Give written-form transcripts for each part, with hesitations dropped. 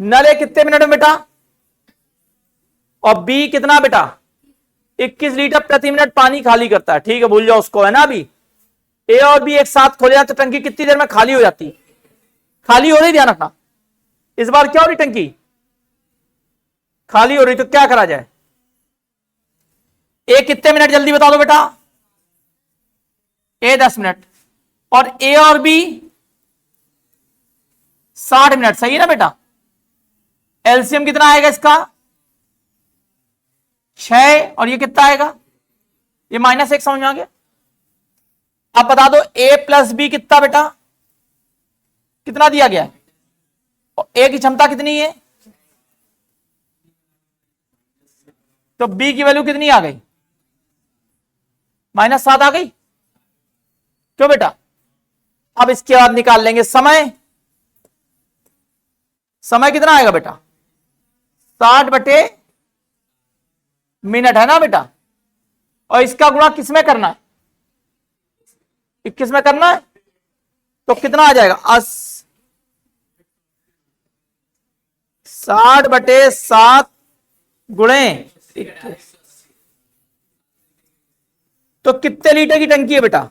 नल ए कितने मिनट में बेटा, और बी कितना बेटा 21 लीटर प्रति मिनट पानी खाली करता है। ठीक है, भूल जाओ उसको, है ना। अभी ए और बी एक साथ खोले जाते, टंकी कितनी देर में खाली हो जाती, खाली हो रही, ध्यान रखना। इस बार क्या हो रही, टंकी खाली हो रही, तो क्या करा जाए, ए कितने मिनट जल्दी बता दो बेटा, ए 10 मिनट और ए और बी 60 मिनट, सही है ना बेटा। एलसीएम कितना आएगा इसका 6 और ये कितना आएगा, ये -1 समझ में आ गया। अब बता दो ए प्लस बी कितना बेटा, कितना दिया गया है, और ए की क्षमता कितनी है, तो बी की वैल्यू कितनी आ गई, -7 आ गई, क्यों बेटा। अब इसके बाद निकाल लेंगे समय, समय कितना आएगा बेटा 60/मिनट, है ना बेटा। और इसका गुणा किसमें करना है, 21 में करना है, तो कितना आ जाएगा 60/7 गुणे 21, तो कितने लीटर की टंकी है बेटा,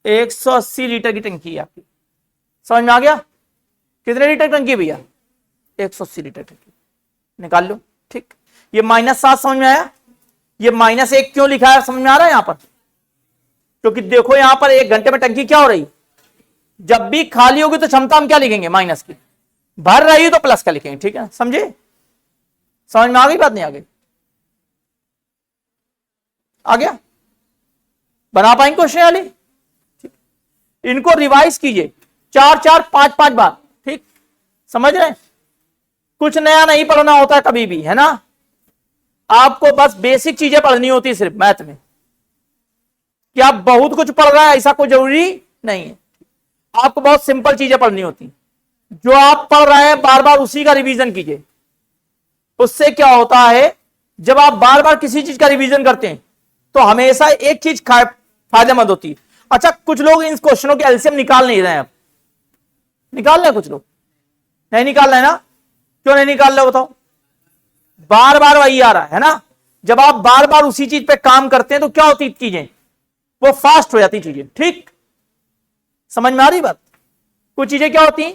180 लीटर की टंकी है आपकी। समझ में आ गया, कितने लीटर टंकी भैया 180 लीटर टंकी, निकाल लो। ठीक, ये -7 समझ में आया, ये -1 क्यों लिखा है समझ में आ रहा है यहां पर, क्योंकि देखो यहां पर 1 घंटे में टंकी क्या हो रही, जब भी खाली होगी तो क्षमता हम क्या लिखेंगे माइनस की, भर रही है तो प्लस का लिखेंगे। ठीक है, समझे, समझ में आ गई बात, नहीं आ गई, आ गया, बना पाएंगे क्वेश्चन वाली। इनको रिवाइज कीजिए 4-4 5-5 बार, ठीक, समझ रहे हैं। कुछ नया नहीं पढ़ना होता है कभी भी, है ना। आपको बस बेसिक चीजें पढ़नी होती है सिर्फ मैथ में, कि आप बहुत कुछ पढ़ रहा है ऐसा कोई जरूरी नहीं है। आपको बहुत सिंपल चीजें पढ़नी होती, जो आप पढ़ रहे हैं बार बार उसी का रिवीजन कीजिए। उससे क्या होता है, जब आप बार बार किसी चीज का रिवीजन करते हैं तो हमेशा एक चीज फायदेमंद होती है। अच्छा, कुछ लोग इन क्वेश्चनों के एलसीएम निकाल नहीं रहे हैं, अब निकाल रहे कुछ लोग, नहीं निकाल रहे ना, क्यों नहीं निकाल रहे बताओ, बार बार वही आ रहा है ना। जब आप बार बार उसी चीज पे काम करते हैं तो क्या होती चीजें, वो फास्ट हो जाती चीजें। ठीक, समझ में आ रही बात, कुछ चीजें क्या होती हैं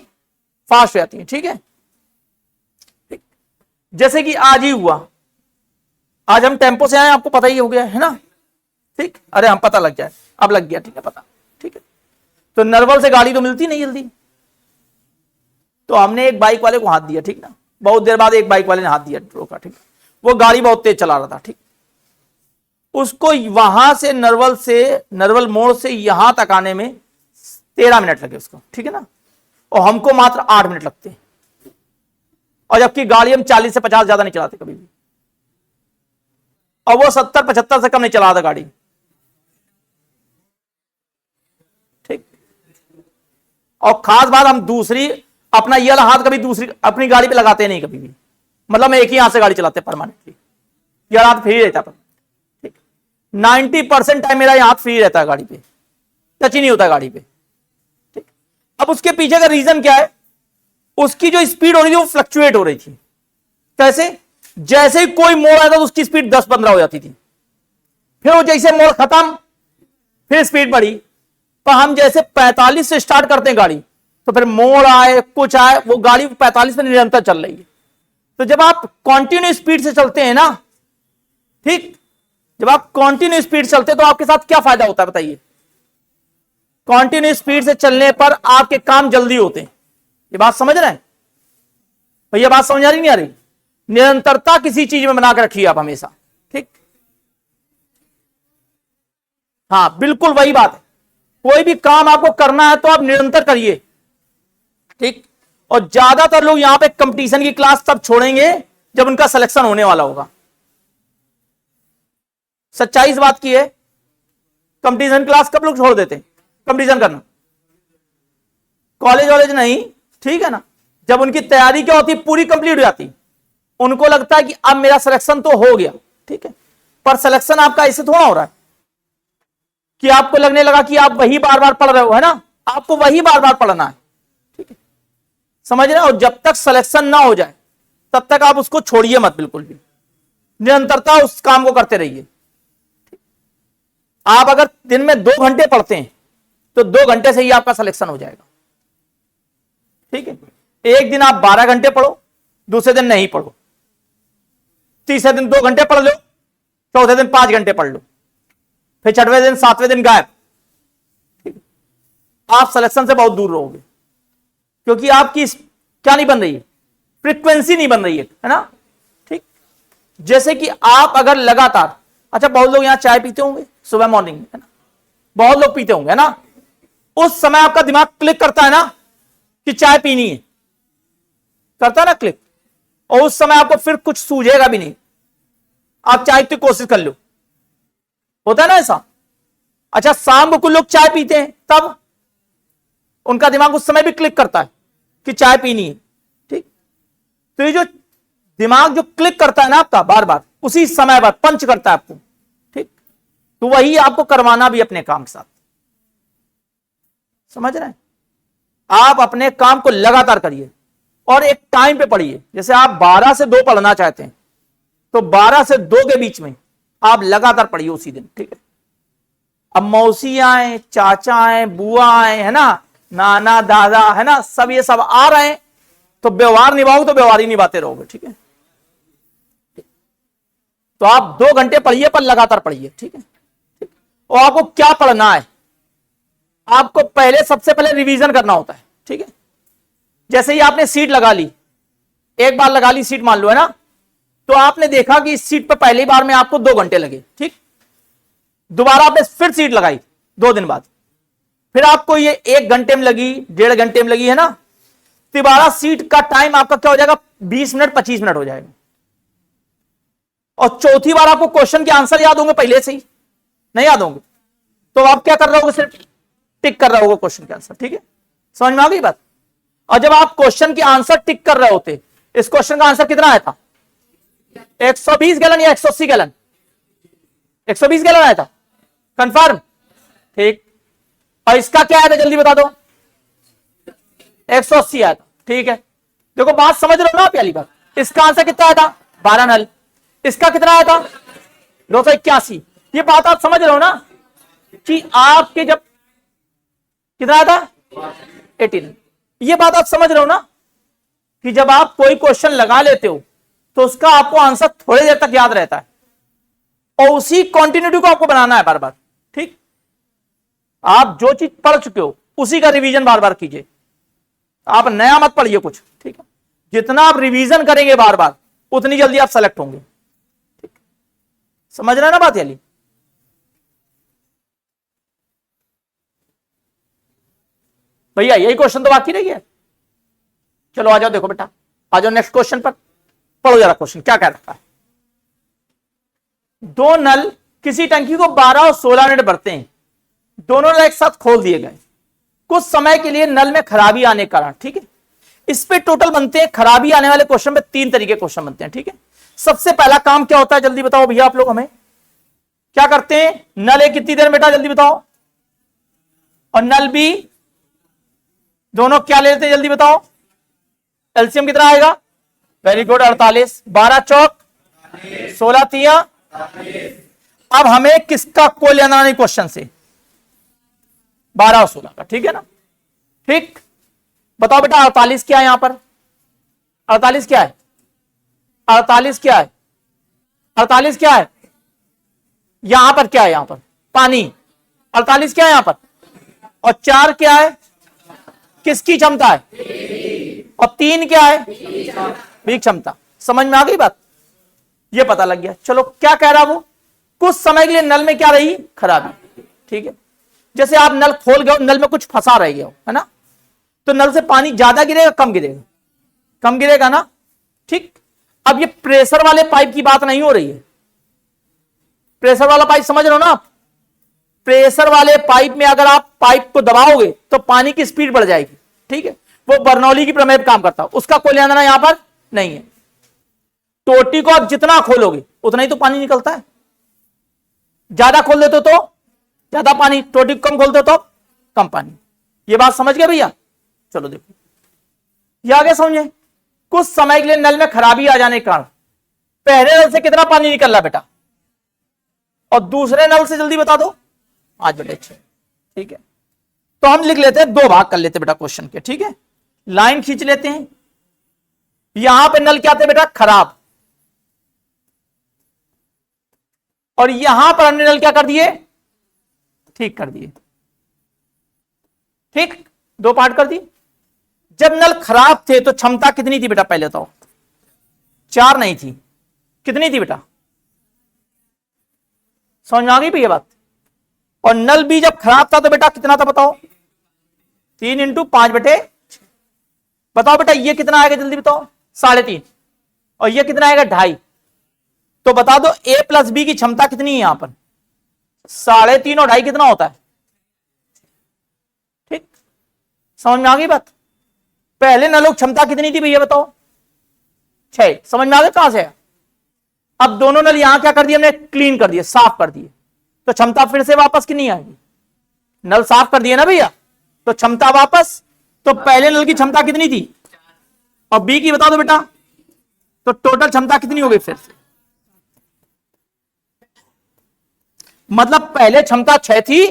फास्ट हो जाती हैं। ठीक है, ठीक, जैसे कि आज ही हुआ, आज हम टेम्पो से आए, आपको पता ही हो गया है ना। ठीक, अरे हम पता लग जाए, अब लग गया, ठीक है पता। ठीक है, तो नरवल से गाड़ी तो मिलती नहीं जल्दी, तो हमने एक बाइक वाले को हाथ दिया, ठीक ना, बहुत देर बाद एक बाइक वाले ने हाथ दिया, रोका, ठीक, वो गाड़ी बहुत तेज चला रहा था, ठीक, उसको वहां से नरवल मोड़ से यहां तक आने में 13 मिनट लगे उसको, ठीक है ना, और हमको मात्र 8 मिनट लगते हैं, और जबकि गाड़ी हम 40 से 50 ज्यादा नहीं चलाते कभी भी, और वो 70-75 से कम नहीं चला था गाड़ी। ठीक, और खास बात, हम दूसरी अपना ये वाला हाथ कभी दूसरी अपनी गाड़ी पे लगाते नहीं कभी भी, मतलब मैं एक ही हाथ से गाड़ी चलाते परमानेंटली, ये हाथ फ्री रहता है। ठीक, 90% टाइम मेरा हाथ फ्री रहता है गाड़ी पे, टच ही नहीं होता गाड़ी पे। ठीक, अब उसके पीछे का रीजन क्या है, उसकी जो स्पीड हो रही थी वो फ्लक्चुएट हो रही थी। कैसे, जैसे ही कोई मोड़ आता तो उसकी स्पीड 10-15 हो जाती थी, फिर वो जैसे मोड़ खत्म फिर स्पीड बढ़ी, पर हम जैसे 45 से स्टार्ट करते हैं गाड़ी, तो फिर मोड़ आए कुछ आए, वो गाड़ी 45 में निरंतर चल रही है। तो जब आप कंटिन्यू स्पीड से चलते हैं ना, ठीक, जब आप कंटिन्यू स्पीड चलते हैं तो आपके साथ क्या फायदा होता है बताइए। कंटिन्यू स्पीड से चलने पर आपके काम जल्दी होते हैं, ये बात समझ रहे हैं भैया, बात समझ आ रही नहीं आ रही। निरंतरता किसी चीज में बनाकर रखिए आप हमेशा, ठीक, हाँ बिल्कुल वही बात है। कोई भी काम आपको करना है तो आप निरंतर करिए, ठीक, और ज्यादातर लोग यहां पे कंपटीशन की क्लास तब छोड़ेंगे जब उनका सिलेक्शन होने वाला होगा। सच्चाई इस बात की है, कंपटीशन क्लास कब लोग छोड़ देते हैं कंपटीशन करना, कॉलेज वॉलेज नहीं, ठीक है ना, जब उनकी तैयारी क्या होती पूरी कंप्लीट हो जाती, उनको लगता है कि अब मेरा सिलेक्शन तो हो गया, ठीक है, पर सिलेक्शन आपका ऐसे थोड़ा हो रहा है कि आपको लगने लगा कि आप वही बार बार पढ़ रहे हो, है ना, आपको वही बार बार पढ़ना है, ठीक है, समझ रहे हैं। और जब तक सिलेक्शन ना हो जाए तब तक आप उसको छोड़िए मत, बिल्कुल भी निरंतरता उस काम को करते रहिए। आप अगर दिन में 2 घंटे पढ़ते हैं तो 2 घंटे से ही आपका सिलेक्शन हो जाएगा, ठीक है। एक दिन आप 12 घंटे पढ़ो, दूसरे दिन नहीं पढ़ो, तीसरे दिन 2 घंटे पढ़ लो, चौथे दिन 5 घंटे पढ़ लो, फिर छठवें दिन 7वें दिन गायब, ठीक। आप सिलेक्शन से बहुत दूर रहोगे, क्योंकि आपकी क्या नहीं बन रही है, फ्रीक्वेंसी नहीं बन रही है ना, ठीक। जैसे कि आप अगर लगातार, अच्छा बहुत लोग यहां चाय पीते होंगे सुबह मॉर्निंग में, है ना, बहुत लोग पीते होंगे, है ना। उस समय आपका दिमाग क्लिक करता है ना कि चाय पीनी है, करता है ना क्लिक, और उस समय आपको फिर कुछ सूझेगा भी नहीं, आप चाय की कोशिश कर लो, होता है ना ऐसा। अच्छा शाम को कुछ लोग चाय पीते हैं, तब उनका दिमाग उस समय भी क्लिक करता है कि चाय पीनी है, ठीक। तो ये जो दिमाग जो क्लिक करता है ना आपका बार बार, उसी समय बाद पंच करता है आपको, ठीक। तो वही आपको करवाना भी अपने काम के साथ, समझ रहे हैं। आप अपने काम को लगातार करिए और एक टाइम पे पढ़िए। जैसे आप 12 से 2 पढ़ना चाहते हैं तो 12 से 2 के बीच में आप लगातार पढ़िए उसी दिन, ठीक है। अब मौसी आए, चाचा आए, बुआ आए, है ना, नाना दादा, है ना, सब ये सब आ रहे हैं, तो व्यवहार निभाओगे तो व्यवहार ही निभाते रहोगे, ठीक है। तो आप 2 घंटे पढ़िए पर लगातार पढ़िए, ठीक है, ठीक। और आपको क्या पढ़ना है, आपको पहले सबसे पहले रिवीजन करना होता है, ठीक है। जैसे ही आपने सीट लगा ली, एक बार लगा ली सीट मान लो, है ना, तो आपने देखा कि इस सीट पर पहली बार में आपको 2 घंटे लगे, ठीक। दोबारा आपने फिर सीट लगाई 2 दिन बाद, फिर आपको ये 1 घंटे में लगी, 1.5 घंटे में लगी, है ना। दोबारा सीट का टाइम आपका क्या हो जाएगा, 20 मिनट 25 मिनट हो जाएगा। और चौथी बार आपको क्वेश्चन के आंसर याद होंगे पहले से ही, नहीं याद होंगे तो आप क्या कर रहे होगे, सिर्फ टिक कर रहे होगे क्वेश्चन के आंसर, ठीक है। समझ में आ गई बात। और जब आप क्वेश्चन के आंसर टिक कर रहे होते, इस क्वेश्चन का आंसर कितना आया था, 120 गैलन या 180 गैलन, 120 गैलन आया था, कंफर्म, ठीक। और इसका क्या आया था जल्दी बता दो, 180 आया था, ठीक है। देखो बात समझ रहे हो ना पहली बात, इसका आंसर कितना आया था, 12 नल, इसका कितना आया था, 281। ये बात आप समझ रहे हो ना कि आपके जब कितना आया था, 18। ये बात आप समझ रहे हो ना कि जब आप कोई क्वेश्चन लगा लेते हो तो उसका आपको आंसर थोड़ी देर तक याद रहता है, और उसी कंटिन्यूटी को आपको बनाना है बार बार, ठीक। आप जो चीज पढ़ चुके हो उसी का रिवीजन बार बार कीजिए, आप नया मत पढ़िए कुछ, ठीक है। जितना आप रिवीजन करेंगे बार बार उतनी जल्दी आप सेलेक्ट होंगे, ठीक। समझ रहे हैं ना बात याली। भैया यही क्वेश्चन तो बाकी रही है, चलो आ जाओ, देखो बेटा आ जाओ नेक्स्ट क्वेश्चन पर, पढ़ो जरा क्वेश्चन क्या कह रखा है। 2 नल किसी टंकी को 12 और 16 मिनट भरते हैं, दोनों नल एक साथ खोल दिए गए, कुछ समय के लिए नल में खराबी आने के कारण, ठीक है। इस पे टोटल बनते हैं, खराबी आने वाले क्वेश्चन में 3 तरीके क्वेश्चन बनते हैं, ठीक है। सबसे पहला काम क्या होता है जल्दी बताओ भैया, आप लोग हमें क्या करते हैं, नल ए कितनी देर बेटा जल्दी बताओ, और नल बी दोनों क्या ले लेते हैं जल्दी बताओ, एलसीएम कितना आएगा, वेरी गुड 48, 12 चौक 16 तिया। अब हमें किसका कोई लेना नहीं क्वेश्चन से, 12 और 16 का, ठीक है ना, ठीक। बताओ बेटा 48 क्या है यहां पर, 48 क्या है, 48 क्या है, 48 क्या है, यहां पर क्या है, यहां पर पानी, 48 क्या है यहां पर, और 4 क्या है, किसकी क्षमता है, और 3 क्या है, भी क्षमता। समझ में आ गई बात, ये पता लग गया। चलो क्या कह रहा वो, कुछ समय के लिए नल में क्या रही, खराबी, ठीक है। जैसे आप नल खोल गए, नल में कुछ फंसा रह गया है ना, तो नल से पानी ज्यादा गिरेगा कम गिरेगा, कम गिरेगा ना, ठीक। अब ये प्रेशर वाले पाइप की बात नहीं हो रही है, प्रेशर वाला पाइप समझ रहे हो ना आप, प्रेशर वाले पाइप में अगर आप पाइप को दबाओगे तो पानी की स्पीड बढ़ जाएगी, ठीक है। वो बर्नौली की प्रमेय काम करता है, उसका कोई लेना यहां पर नहीं है। टोटी को आप जितना खोलोगे उतना ही तो पानी निकलता है, ज्यादा खोल देते तो ज्यादा पानी, टोटी कम खोल दे तो कम पानी। ये बात समझ गए भैया। चलो देखो ये आगे समझे। कुछ समय के लिए नल में खराबी आ जाने के कारण पहले नल से कितना पानी निकल रहा बेटा, और दूसरे नल से जल्दी बता दो 5/6। ठीक है, तो हम लिख लेते हैं, दो भाग कर लेते हैं बेटा क्वेश्चन के। ठीक है, लाइन खींच लेते हैं। यहां पे नल क्या थे बेटा, खराब, और यहां पर हमने नल क्या कर दिए, ठीक कर दिए। ठीक, दो पार्ट कर दिए। जब नल खराब थे तो क्षमता कितनी थी बेटा, पहले तो 4 नहीं थी, कितनी थी बेटा, समझ में आ गई भैया बात। और नल भी जब खराब था तो बेटा कितना था बताओ, 3 × 5/6। बताओ बेटा ये कितना आएगा, जल्दी बताओ, 3.5, और ये कितना आएगा, 2.5। तो बता दो a + b की क्षमता कितनी है यहां पर, 3.5 और 2.5 कितना होता है। ठीक, समझ में आ गई बात। पहले नलों की क्षमता कितनी थी भैया बताओ, 6। समझ में आ गया कहां से है। अब दोनों नल यहां क्या कर दिए हमने, क्लीन कर दिए, साफ कर दिए, तो क्षमता फिर से वापस कितनी आएगी, नल साफ कर दिए ना भैया, तो क्षमता वापस। तो पहले नल की क्षमता कितनी थी, और बी की बता दो बेटा, तो टोटल क्षमता कितनी हो गई फिर से। मतलब पहले क्षमता 6 थी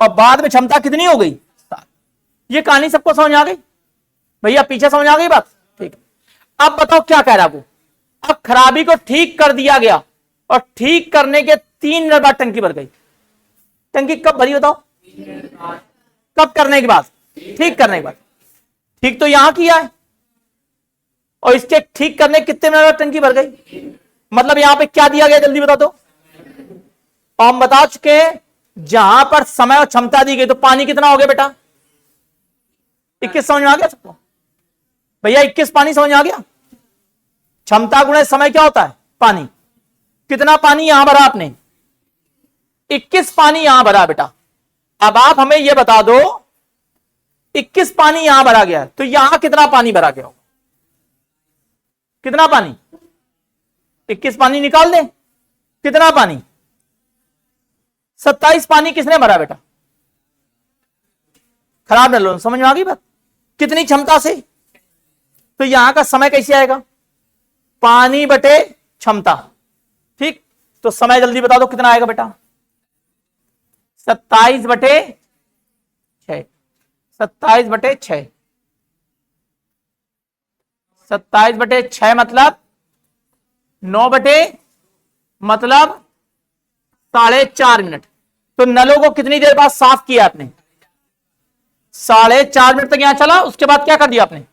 और बाद में क्षमता कितनी हो गई, 7। ये कहानी सबको समझ आ गई भैया, पीछे समझ आ गई बात। ठीक, अब बताओ क्या कह रहा है वो। अब खराबी को ठीक कर दिया गया, और ठीक करने के 3 मिनट बाद टंकी भर गई। टंकी कब भरी बताओ, कब करने के बाद, ठीक करने के बाद। ठीक तो यहां किया है, और इसके ठीक करने कितने मिनट बाद टंकी भर गई। मतलब यहां पे क्या दिया गया जल्दी बता दो। और हम बता चुके हैं जहां पर समय और क्षमता दी गई, तो पानी कितना हो गया बेटा, 21। समझ में आ गया सबको भैया, 21 पानी समझ में आ गया। क्षमता गुणे समय क्या होता है, पानी। कितना पानी यहां भरा आपने, 21 पानी यहां भरा बेटा। अब आप हमें यह बता दो, 21 पानी यहां भरा गया, तो यहां कितना पानी भरा गया होगा, कितना पानी, 21 पानी निकाल दे, कितना पानी, 27 पानी किसने भरा बेटा, खराब नल। समझ में आ गई बात, कितनी क्षमता से। तो यहां का समय कैसे आएगा, पानी बटे क्षमता। ठीक, तो समय जल्दी बता दो कितना आएगा बेटा, 27/6। 27/6, 27/6 मतलब 9 मतलब 4.5 मिनट। तो नलों को कितनी देर बाद साफ किया आपने, 4.5 मिनट तक यहां चला, उसके बाद क्या कर दिया आपने,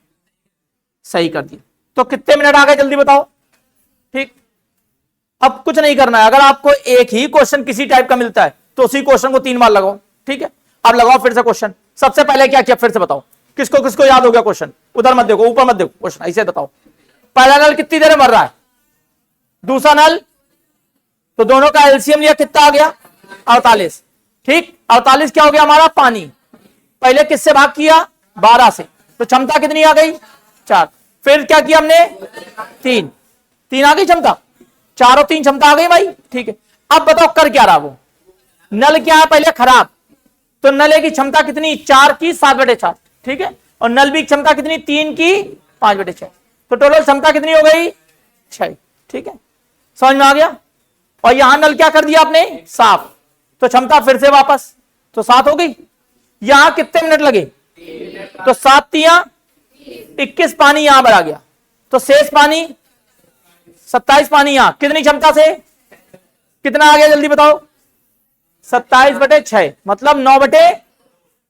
सही कर दिया। तो कितने मिनट आ गए जल्दी बताओ। ठीक, अब कुछ नहीं करना है। अगर आपको एक ही क्वेश्चन किसी टाइप का मिलता है तो उसी क्वेश्चन को 3 बार लगाओ। ठीक है, अब लगाओ फिर से क्वेश्चन। सबसे पहले क्या किया फिर से बताओ, किसको किसको याद हो गया क्वेश्चन, उधर मत देखो, ऊपर मत देखो क्वेश्चन, ऐसे बताओ। पहला नल कितनी देर में भर रहा है, दूसरा नल, तो दोनों का एलसीएम लिया, कितना आ गया, 48। ठीक, 48 क्या हो गया हमारा, पानी। पहले किससे भाग किया, 12 से, तो क्षमता कितनी आ गई, 4। फिर क्या किया हमने, 3 आ गई क्षमता, 4 और 3 क्षमता आ गई भाई। ठीक है, अब बताओ कर क्या रहा वो, नल क्या है पहले खराब, तो नल की क्षमता कितनी, 4 की 7/4। ठीक है, और नल भी क्षमता कितनी, 3 की 5/6। तो टोटल क्षमता कितनी हो गई, 6। ठीक है, समझ में आ गया। और यहां नल क्या कर दिया आपने, साफ, तो क्षमता फिर से वापस, तो 7 हो गई। यहां कितने मिनट लगे, तो 7 × 21 पानी यहां भरा गया, तो शेष पानी 27 पानी यहां, कितनी क्षमता से, कितना आ गया जल्दी बताओ, 27/6 मतलब 9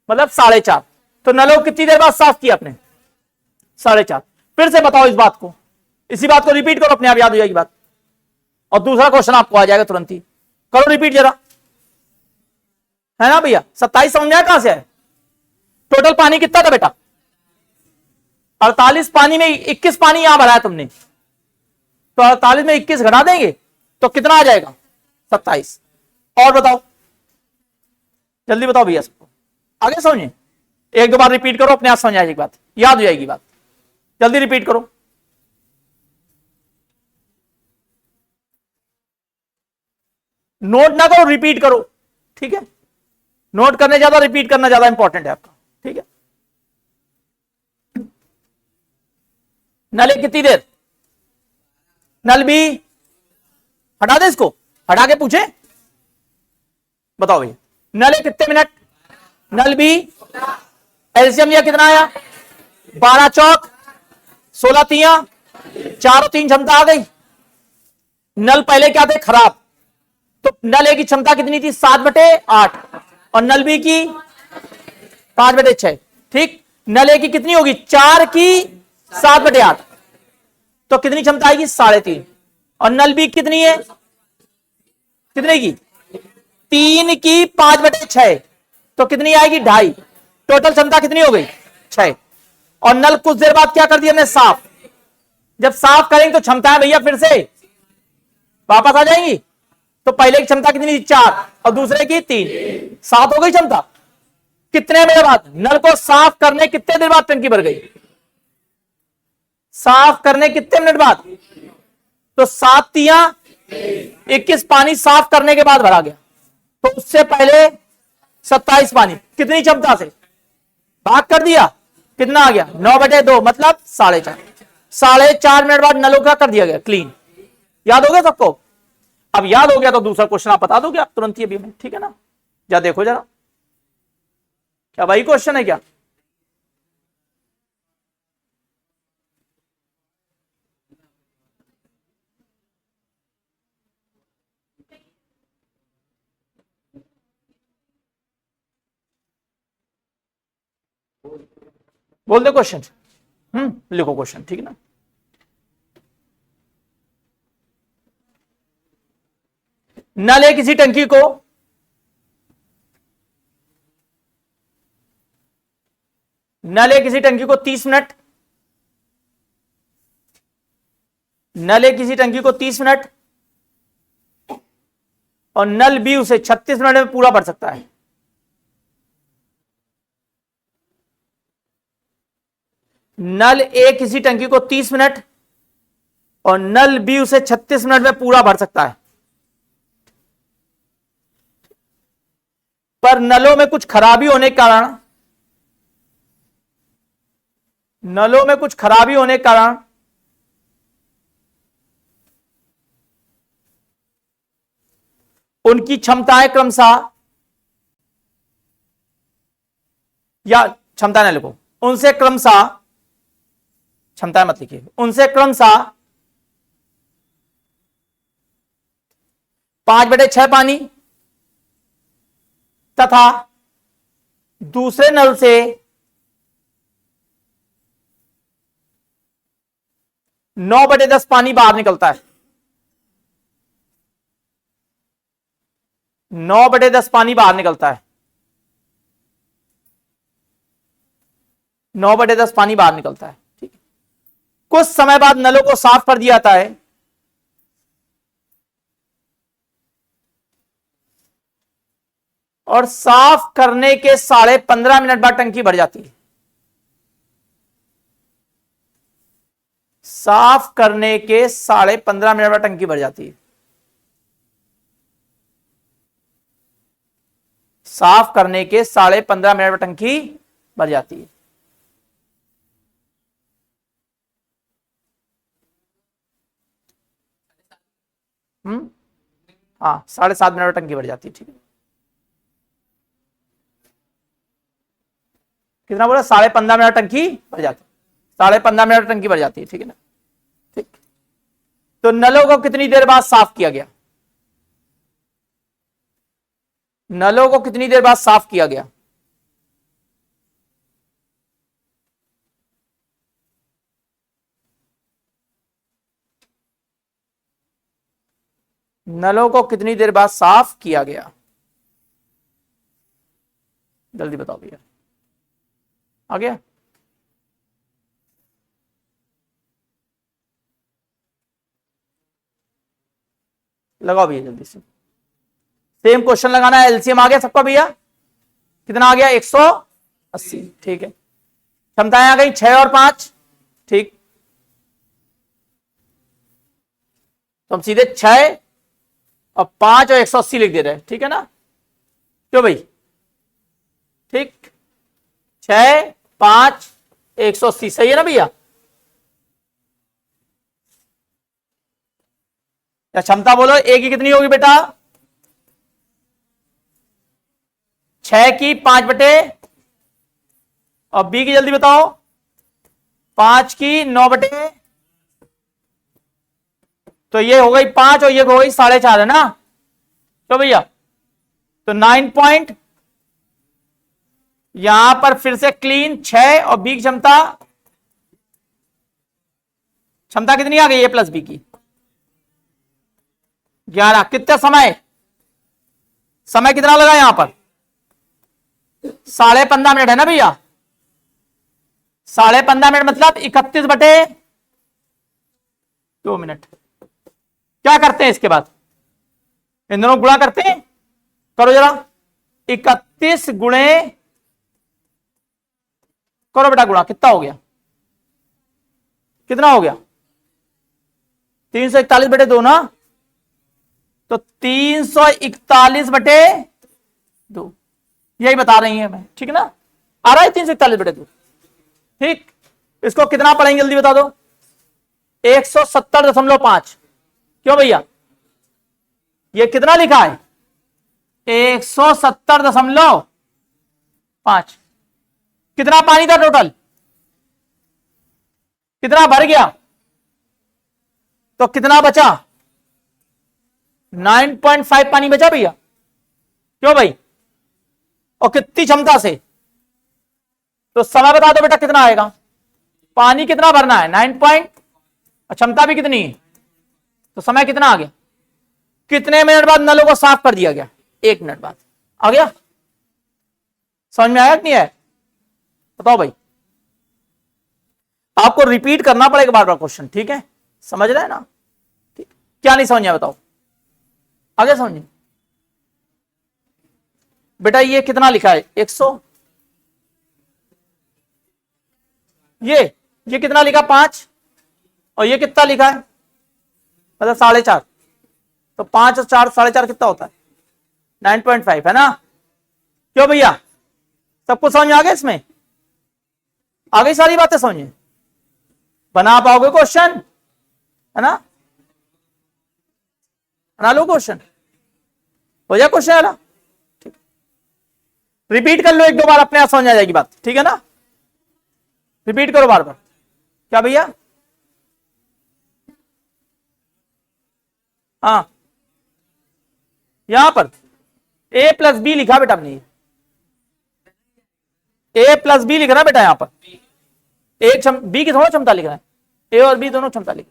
मतलब 4.5। तो नलों कितनी देर बाद साफ किया आपने, 4.5। फिर से बताओ इस बात को, इसी बात को रिपीट करो, अपने आप याद हो जाएगी बात। और दूसरा क्वेश्चन आपको आ जाएगा तुरंत ही, करो रिपीट जरा, है ना भैया। 27 समझ आया कहां से है, टोटल पानी कितना था बेटा, 48 पानी में 21 पानी यहां भरा है तुमने, तो 48 में 21 घटा देंगे तो कितना आ जाएगा, 27। और बताओ जल्दी बताओ भैया सबको, आगे समझे। 1-2 बार रिपीट करो, अपने आप समझ आएगी बात, याद हो जाएगी बात। जल्दी रिपीट करो, नोट ना करो, रिपीट करो। ठीक है, नोट करने ज्यादा, रिपीट करना ज्यादा इंपॉर्टेंट है आपका। ठीक है, नल ए कितनी देर, नल बी, हटा दे इसको, हटा के पूछे, बताओ भैया, नल ए कितने मिनट, नल बी, एलसीएम यह कितना आया, 12 चौक 16 तिया, 4 और 3 क्षमता आ गई। नल पहले क्या थे, खराब, तो नल ए की क्षमता कितनी थी, 7/8 और नल बी की 5/6। ठीक, नल ए की कितनी होगी, 4 की 7/8, तो कितनी क्षमता आएगी, 3.5। और नल बी कितनी है, कितने की, 3 की 5/6, तो कितनी आएगी, 2.5। टोटल क्षमता कितनी हो गई, 6। और नल कुछ देर बाद क्या कर दिया हमने, साफ। जब साफ करेंगे तो क्षमता है भैया फिर से वापस आ जाएंगी। तो पहले की क्षमता कितनी थी, 4 और दूसरे की 3, 7 हो गई क्षमता। कितने मिनट बाद, नल को साफ करने कितने देर बाद टंकी भर गई, साफ करने कितने मिनट बाद, तो 7 तिया 21 पानी साफ करने के बाद भरा गया। तो उससे पहले 27 पानी कितनी क्षमता से भाग कर दिया, कितना आ गया, 9/2 मतलब 4.5। 4.5 मिनट बाद नलों का कर दिया गया क्लीन। याद हो गया सबको, अब याद हो गया तो दूसरा क्वेश्चन आप बता दोगे आप तुरंत ही अभी में, ठीक है ना। जा देखो जरा, क्या वही क्वेश्चन है क्या, बोल दो क्वेश्चन, लिखो क्वेश्चन, ठीक है ना। नल है किसी टंकी को नल है किसी टंकी को 30 मिनट, नल है किसी टंकी को 30 मिनट और नल बी उसे 36 मिनट में पूरा भर सकता है। नल ए किसी टंकी को 30 मिनट और नल बी उसे 36 मिनट में पूरा भर सकता है, पर नलों में कुछ खराबी होने के कारण उनकी क्षमताएं क्रमशः, या क्षमता न लिखो, उनसे क्रमशः, क्षमताएं मत लिखिए, उनसे क्रमशः 5/6 पानी तथा दूसरे नल से 9/10 पानी बाहर निकलता है। 9/10 पानी बाहर निकलता है, 9/10 पानी बाहर निकलता है। ठीक है, कुछ समय बाद नलों को साफ कर दिया जाता है और साफ करने के 15.5 मिनट बाद टंकी भर जाती है। साफ करने के 15.5 मिनट बाद टंकी भर जाती है। साफ करने के 15.5 मिनट बाद टंकी भर जाती है। हाँ, 7.5 मिनट में टंकी भर जाती है। ठीक है, कितना बोला, 15.5 मिनट टंकी भर जाती है, 15.5 मिनट टंकी भर जाती है। ठीक है ना। ठीक, तो नलों को कितनी देर बाद साफ किया गया, नलों को कितनी देर बाद साफ किया गया, नलों को कितनी देर बाद साफ किया गया, जल्दी बताओ भैया। आ गया, लगाओ भैया जल्दी से। सेम क्वेश्चन लगाना है, एलसीएम आ गया सबका भैया, कितना आ गया, 180। ठीक है, क्षमताएं आ गई 6 और 5। ठीक, तो हम सीधे 6 और 5 और 180 लिख दे रहे हैं। ठीक है ना, क्यों भाई, ठीक, 6, 5, 180 सही है ना भैया। या क्षमता बोलो, ए की कितनी होगी बेटा? 6 की 5 बटे, और बी की जल्दी बताओ, 5 की 9 बटे, तो ये हो गई 5 और ये हो गई 4.5 है ना। तो भैया तो 9 पॉइंट, यहां पर फिर से क्लीन 6 और बी की क्षमता, क्षमता कितनी आ गई ए प्लस बी की? 11। कितना समय, समय कितना लगा यहां पर? 15.5 मिनट है ना भैया। 15.5 मिनट मतलब 31 बटे 2 मिनट। क्या करते हैं इसके बाद? इन दोनों गुणा करते हैं, करो जरा। 31 गुणे, करो बेटा गुणा, कितना हो गया? कितना हो गया? 341 बटे 2 ना, तो 341 बटे 2, यही बता रही है मैं, ठीक है ना। आ रहा है 341 बटे 2, ठीक। इसको कितना पढ़ेंगे जल्दी बता दो? 170.5। क्यों भैया? ये कितना लिखा है? 170.5। कितना पानी था टोटल? कितना भर गया? तो कितना बचा? 9.5 पानी बचा भैया। क्यों भाई? और कितनी क्षमता से? तो समय बता दो बेटा कितना आएगा? पानी कितना भरना है? 9 पॉइंट, क्षमता भी कितनी है, तो समय कितना आ गया? कितने मिनट बाद नलों को साफ कर दिया गया? 1 मिनट बाद। आ गया? समझ में आया कि नहीं आया? बताओ भाई। आपको रिपीट करना पड़ेगा बार बार क्वेश्चन, ठीक है? समझ रहे हैं ना? ठीक। क्या नहीं समझ आया बताओ, आगे समझिए बेटा। ये कितना लिखा है? 100। ये कितना लिखा? 5। और ये कितना लिखा है? मतलब 4.5। तो 5 और 4, 4.5 कितना होता है? 9.5 है ना। क्यों भैया? सब कुछ समझ में आ गया? इसमें आ गई सारी बातें समझिए। बना पाओगे क्वेश्चन? है ना, बना लो क्वेश्चन, हो जाए क्वेश्चन है ना। ठीक, रिपीट कर लो 1-2 बार, अपने आप समझ आ जाएगी बात, ठीक है ना। रिपीट करो बार बार। क्या भैया? हाँ, यहां पर a प्लस बी लिखा बेटा हमने, a प्लस बी लिख रहा है बेटा यहां पर। बी की थोड़ा क्षमता लिख रहा है, ए और बी दोनों क्षमता लिख,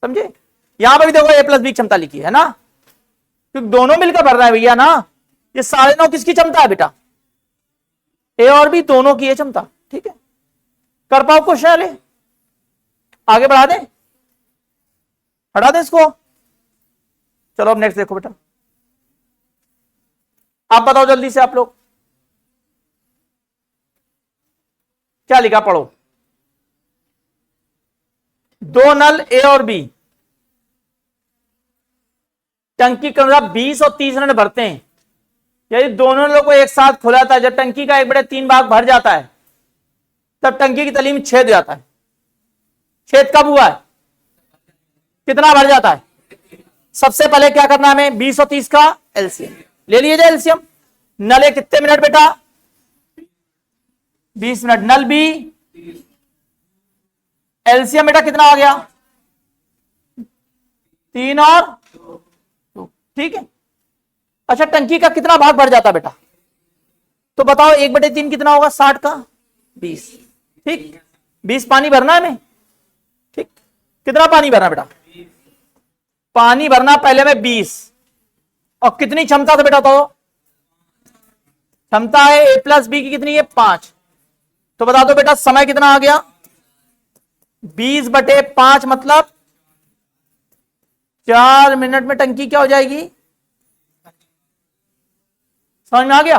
समझे? यहां पर भी देखो a प्लस बी क्षमता लिखी है ना, क्योंकि दोनों मिलकर भर रहा है भैया ना। ये 9.5 किसकी क्षमता है बेटा? ए और बी दोनों की है क्षमता, ठीक है। कर पाओ क्वेश्चन? आगे बढ़ा दें, हटा दें इसको। चलो अब नेक्स्ट देखो बेटा, आप बताओ जल्दी से आप लोग क्या लिखा, पढ़ो। 2 नल ए और बी टंकी के अंदर 20 और 30 रन भरते हैं। यदि दोनों नलों को एक साथ खुलाता है, जब टंकी का 1/3 भाग भर जाता है, तब टंकी की तली में छेद हो जाता है। छेद कब हुआ है? कितना भर जाता है? सबसे पहले क्या करना है हमें? 20 और 30 का एलसीएम ले लीजिए। एलसीएम नले कितने मिनट बेटा? 20 मिनट। नल बी एलसीएम बेटा कितना आ गया? 3 और 2, ठीक है। अच्छा, टंकी का कितना भाग भर जाता बेटा? तो बताओ 1/3 कितना होगा? 60 का 20, ठीक। 20 पानी भरना है हमें, ठीक। कितना पानी भरना बेटा? पानी भरना पहले में 20। और कितनी क्षमता था बेटा? तो क्षमता है a प्लस बी की कितनी है? 5। तो बता दो बेटा समय कितना आ गया? 20/5 मतलब 4 मिनट में टंकी क्या हो जाएगी? समझ में आ गया?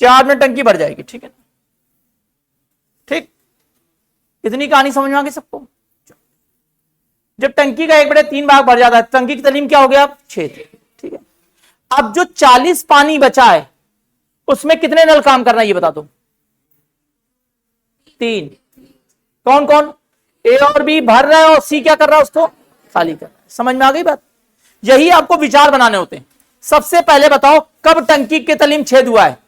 4 मिनट टंकी भर जाएगी, ठीक है, ठीक। इतनी कहानी समझ में आ गई सबको? जब टंकी का 1/3 भाग भर जाता है, टंकी की तलीम क्या हो गया? 6, ठीक है। अब जो 40 पानी बचा है, उसमें कितने नल काम करना है ये बता दो? 3। कौन कौन? ए और बी भर रहा है और सी क्या कर रहा है? उसको खाली करना है। समझ में आ गई बात? यही आपको विचार बनाने होते हैं। सबसे पहले बताओ कब टंकी के तली में छेद हुआ है?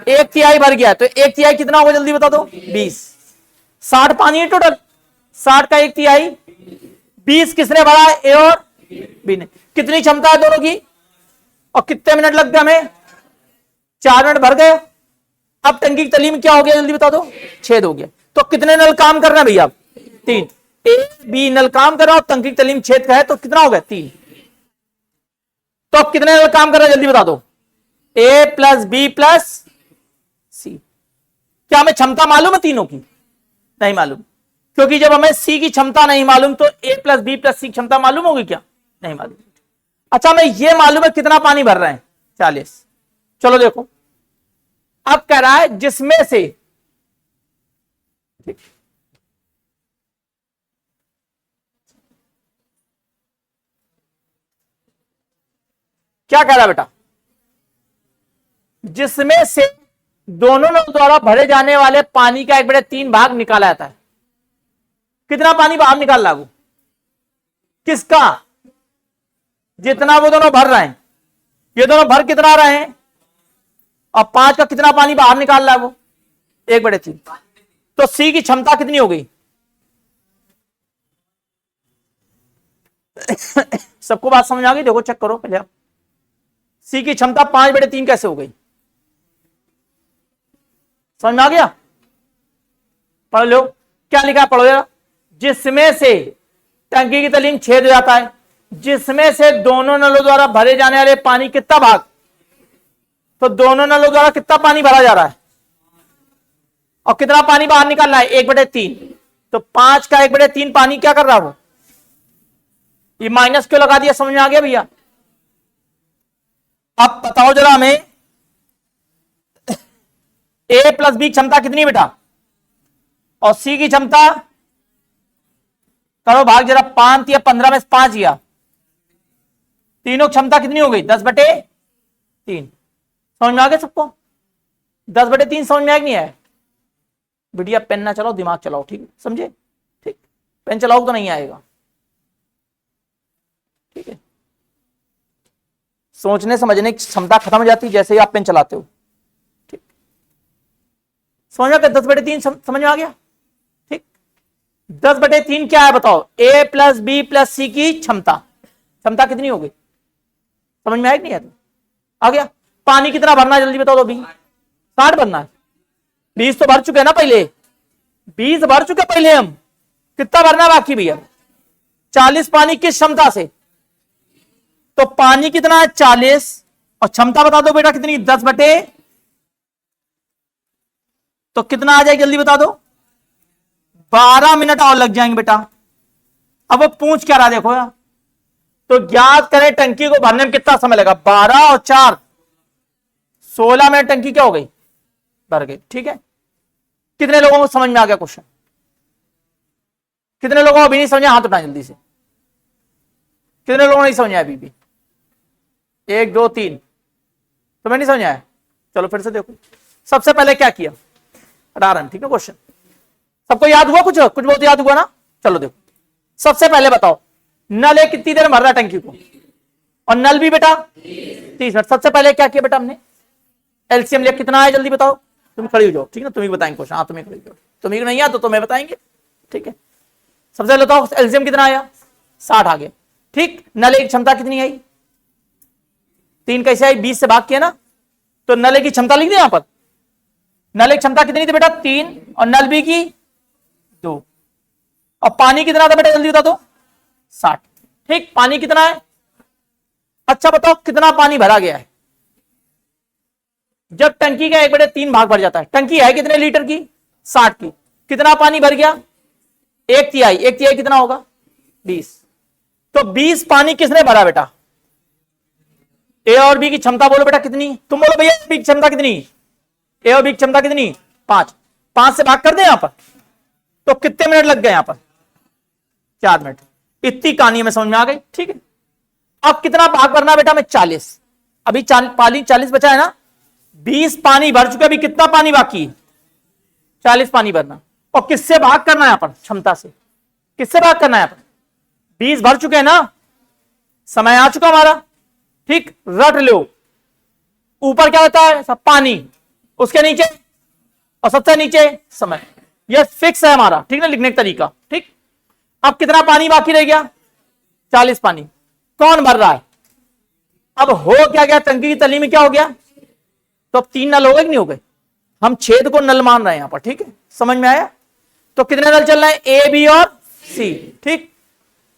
1/3 भर गया, तो 1/3 कितना होगा जल्दी बता दो? 20। 60 पानी है टोटल, 60 का 1/3, 20 किसने भरा है? ए और बी ने। कितनी क्षमता है दोनों की और कितने मिनट लग गए हमें? 4 मिनट भर गए। अब टंकी की तली में क्या हो गया जल्दी बता दो? छेद हो गया। तो कितने नल काम कर रहे हैं भैया? 3। ए बी नल काम कर रहा है, टंकी की तली में छेद का है, तो कितना हो गया? 3। तो अब कितने नल काम कर रहे हैं जल्दी बता दो? ए प्लस बी प्लस सी। क्या हमें क्षमता मालूम है तीनों की? नहीं मालूम, क्योंकि जब हमें सी की क्षमता नहीं मालूम तो ए प्लस बी प्लस सी क्षमता मालूम होगी क्या? नहीं मालूम। अच्छा हमें यह मालूम है कितना पानी भर रहे हैं? 40। चलो देखो, अब कह रहा है जिसमें से, ठीक, क्या कह रहा है बेटा? जिसमें से दोनों नल द्वारा भरे जाने वाले पानी का 1/3 भाग निकाला जाता है। कितना पानी बाहर निकाल लागू? किसका? जितना वो दोनों भर रहे हैं। ये दोनों भर कितना रहे हैं? और 5 का कितना पानी बाहर निकाल रहा है वो? 1/3। तो सी की क्षमता कितनी हो गई? सबको बात समझ आ गई? देखो चेक करो पहले आप। सी की क्षमता 5/3 कैसे हो गई? समझ में आ गया? पढ़ लो क्या लिखा है, पढ़ो जरा। जिसमें से टंकी की तली में छेद हो जाता है, जिसमें से दोनों नलों द्वारा भरे जाने वाले पानी कितना भाग? तो दोनों नलों द्वारा कितना पानी भरा जा रहा है और कितना पानी बाहर निकालना है? 1/3। तो 5 का 1/3 पानी क्या कर रहा है वो? ये माइनस क्यों लगा दिया? समझ में आ गया भैया? अब बताओ जरा हमें, ए प्लस बी क्षमता कितनी बेटा और सी की क्षमता? करो भाग जरा, 5 या 15 में से 5 या तीनों क्षमता कितनी हो गई? 10/3। समझ में आ गया सबको? 10/3 समझ में आया नहीं है? बिटिया पेन ना चलाओ, दिमाग चलाओ, ठीक समझे? ठीक, पेन चलाओ तो नहीं आएगा, ठीक है? सोचने समझने की क्षमता खत्म हो जाती है जैसे ही आप पेन चलाते हो, ठीक? समझ में आ गया? 10/3 समझ में आ गया? ठीक, 10/3 क्या है बताओ? ए प्लस बी प्लस सी की क्षमता। क्षमता कितनी हो गई? समझ में आया कि नहीं आया? आ गया? पानी कितना भरना है जल्दी बताओ तो? 60 भरना है। 20 तो भर चुके हैं ना पहले, 20 भर चुके पहले हम। कितना भरना बाकी भैया? 40 पानी किस क्षमता से? तो पानी कितना है? 40 और क्षमता बता दो बेटा कितनी? 10/, तो कितना आ जाएगा जल्दी बता दो? 12 मिनट और लग जाएंगे बेटा। अब वो पूछ क्या रहा देखो यार, तो ज्ञात करें टंकी को भरने में कितना समय लगा? 12 और 4 16 मिनट टंकी क्या हो गई? भर गई, ठीक है? कितने लोगों को समझ में आ गया क्वेश्चन? कितने लोगों को अभी नहीं समझा? हाथ उठाएं जल्दी से। कितने लोगों को नहीं समझ आया अभी भी? 1 2 3। तो मैं नहीं समझ आया? चलो फिर से देखो। सबसे पहले क्या किया? उदाहरण, ठीक है? क्वेश्चन सबको याद हुआ? कुछ कुछ बहुत याद हुआ ना? चलो देखो, सबसे पहले बताओ नल एक कितनी देर में भर रहा टंकी को? और नल भी बेटा 30 मिनट। सबसे पहले क्या किया बेटा हमने? एलसीएम लिया। कितना है जल्दी बताओ? तुम खड़ी हो जाओ, ठीक है? तुम्हें बताएंगे क्वेश्चन। हाँ तुम्हें खड़ी हो जाओ, तुम्हें नहीं आता तो तुम्हें बताएंगे, ठीक है? सबसे पहले बताओ एलसीएम कितना आया? 60 आ गया, ठीक? नल की क्षमता कितनी आई? 3 कैसे आई? 20 से भाग किया ना, तो नल की क्षमता लिख दी यहां पर। नल की क्षमता कितनी थी बेटा? 3 और नल बी की 2। और पानी कितना था बेटा जल्दी बता दो? 60, ठीक? पानी कितना है? अच्छा बताओ कितना पानी भरा गया है? जब टंकी का 1/3 भाग भर जाता है, टंकी है कितने लीटर की? 60 की। कितना पानी भर गया? 1/3। 1/3 कितना होगा? 20। तो 20 पानी किसने भरा बेटा? ए और बी की क्षमता बोलो बेटा कितनी? तुम बोलो भैया बी की क्षमता कितनी? ए और बी की क्षमता कितनी? 5। 5 से भाग कर दे यहां पर, तो कितने मिनट लग गए यहां पर? 4 मिनट। इतनी कहानी में समझ में आ गई, ठीक है? अब कितना भाग भरना बेटा? मैं 40। अभी पानी 40 बचा है ना? 20 पानी भर चुके, अभी कितना पानी बाकी? 40 पानी भरना। और किससे भाग करना है यहां पर? क्षमता से। किससे भाग करना है यहां पर? 20 भर चुके हैं ना, समय आ चुका हमारा, ठीक, रट लो। ऊपर क्या होता है, सब पानी, उसके नीचे और सबसे नीचे समय, यह फिक्स है हमारा, ठीक ना, लिखने का तरीका, ठीक। अब कितना पानी बाकी रह गया, 40 पानी। कौन भर रहा है, अब हो क्या गया, टंकी की तली में क्या हो गया, तो अब 3 नल हो गए कि नहीं हो गए, हम छेद को नल मान रहे हैं यहां पर, ठीक है, समझ में आया। तो कितने नल चल रहे हैं, ए बी और सी, ठीक,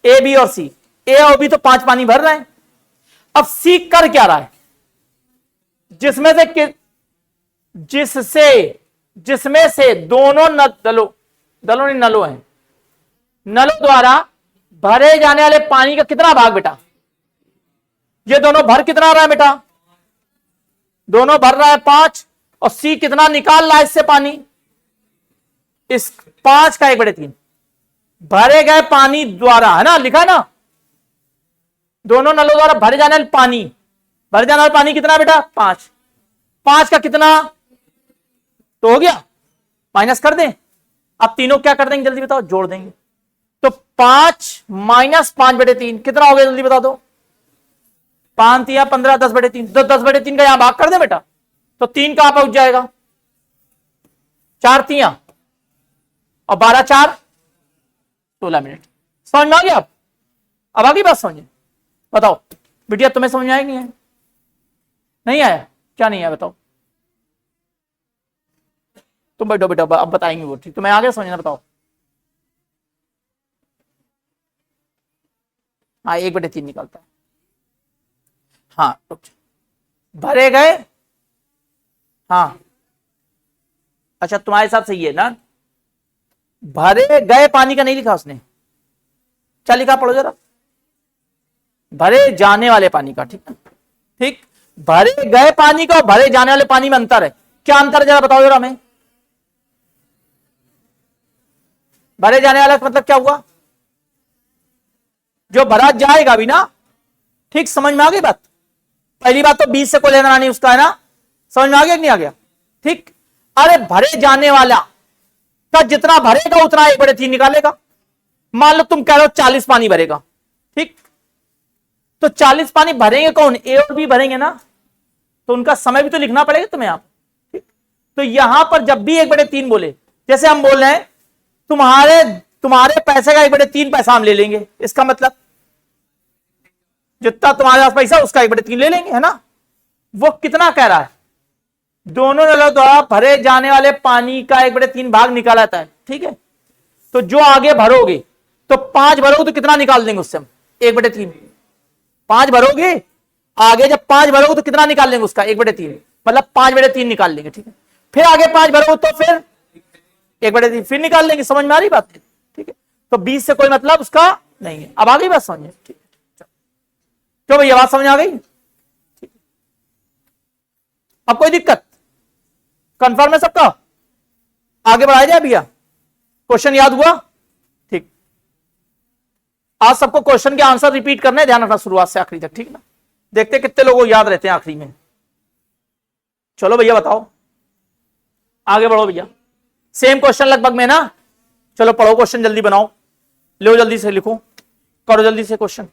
ए बी और सी, ए और बी तो 5 पानी भर रहे हैं। अब सी कर क्या रहा है, जिसमें से दोनों दलों नहीं, नलों हैं, नलों द्वारा भरे जाने वाले पानी का कितना भाग बेटा, ये दोनों भर कितना रहा है बेटा, दोनों भर रहा है 5, और सी कितना निकाल रहा है इससे पानी, इस 5 का 1/3 भरे गए पानी द्वारा, है ना, लिखा है ना, दोनों नलों द्वारा भरे जाने वाले पानी, भरे जाने वाला पानी कितना बेटा, 5 का कितना, तो हो गया, माइनस कर दें। अब तीनों क्या कर देंगे जल्दी बताओ, जोड़ देंगे, तो 5 माइनस 5/3 कितना हो गया, जल्दी बता दो, 5 या 15, 10/3, तो 10/3 का यहां भाग कर दे बेटा, तो 3 कहां पहुंच जाएगा, 4 तियां और 12 4 16 मिनट। समझ में आ गया, अब आगे बात समझे, बताओ बिटिया तुम्हें समझ में आया नहीं है, नहीं आया, क्या नहीं आया बताओ, तुम बैठो बेटा, अब बताएंगे वो, ठीक, तुम्हें आगे समझना, बताओ। हाँ 1/3 निकलता है, हाँ भरे गए, हाँ अच्छा तुम्हारे हिसाब से ये ना, भरे गए पानी का नहीं लिखा उसने, क्या लिखा पढ़ो जरा, भरे जाने वाले पानी का, ठीक है, ठीक, भरे गए पानी का और भरे जाने वाले पानी में अंतर है, क्या अंतर है जरा बताओ जरा हमें, भरे जाने वाला मतलब क्या हुआ, जो भरा जाएगा भी ना, ठीक, समझ में आ गई बात, पहली बात तो 20 से कोई लेना नहीं उसका, है ना, समझ में आ गया कि नहीं आ गया, ठीक। अरे भरे जाने वाला का जितना भरेगा उतना 1/3 निकालेगा, मान लो तुम कह रहे हो 40 पानी भरेगा, ठीक, तो 40 पानी भरेंगे कौन, ए और बी भरेंगे ना, तो उनका समय भी तो लिखना पड़ेगा तुम्हें आप, ठीक। तो यहां पर जब भी 1/3 बोले, जैसे हम बोल रहे हैं तुम्हारे पैसे का 1/3 पैसा हम ले लेंगे, इसका मतलब जितना तुम्हारे पास पैसा उसका 1/3 ले लेंगे, है ना। वो कितना कह रहा है, दोनों नलों द्वारा भरे जाने वाले पानी का 1/3 भाग निकाला जाता है, ठीक है। तो जो आगे भरोगे, तो 5 भरोगे तो कितना निकाल देंगे उससे हम, 1/3, 5 भरोगे आगे, जब 5 भरोगे तो कितना निकाल लेंगे उसका 1/3, मतलब 5/3 निकाल लेंगे, ठीक है। फिर आगे 5 भरोगे तो फिर 1/3 फिर निकाल लेंगे, समझ में आ रही बात, ठीक है। तो 20 से कोई मतलब उसका नहीं है, अब आ गई बात समझिए, ठीक है, क्यों भैया बात समझ आ गई, ठीक। अब कोई दिक्कत, कंफर्म है सबका, आगे बढ़ाया जाए भैया, क्वेश्चन याद हुआ, ठीक। आज सबको क्वेश्चन के आंसर रिपीट करने, ध्यान रखना शुरुआत से आखिरी तक, ठीक ना, देखते कितने लोगों को याद रहते हैं आखिरी में। चलो भैया बताओ, आगे बढ़ो भैया, सेम क्वेश्चन लगभग में ना, चलो पढ़ो क्वेश्चन, जल्दी बनाओ, लो जल्दी से लिखो, करो जल्दी से क्वेश्चन।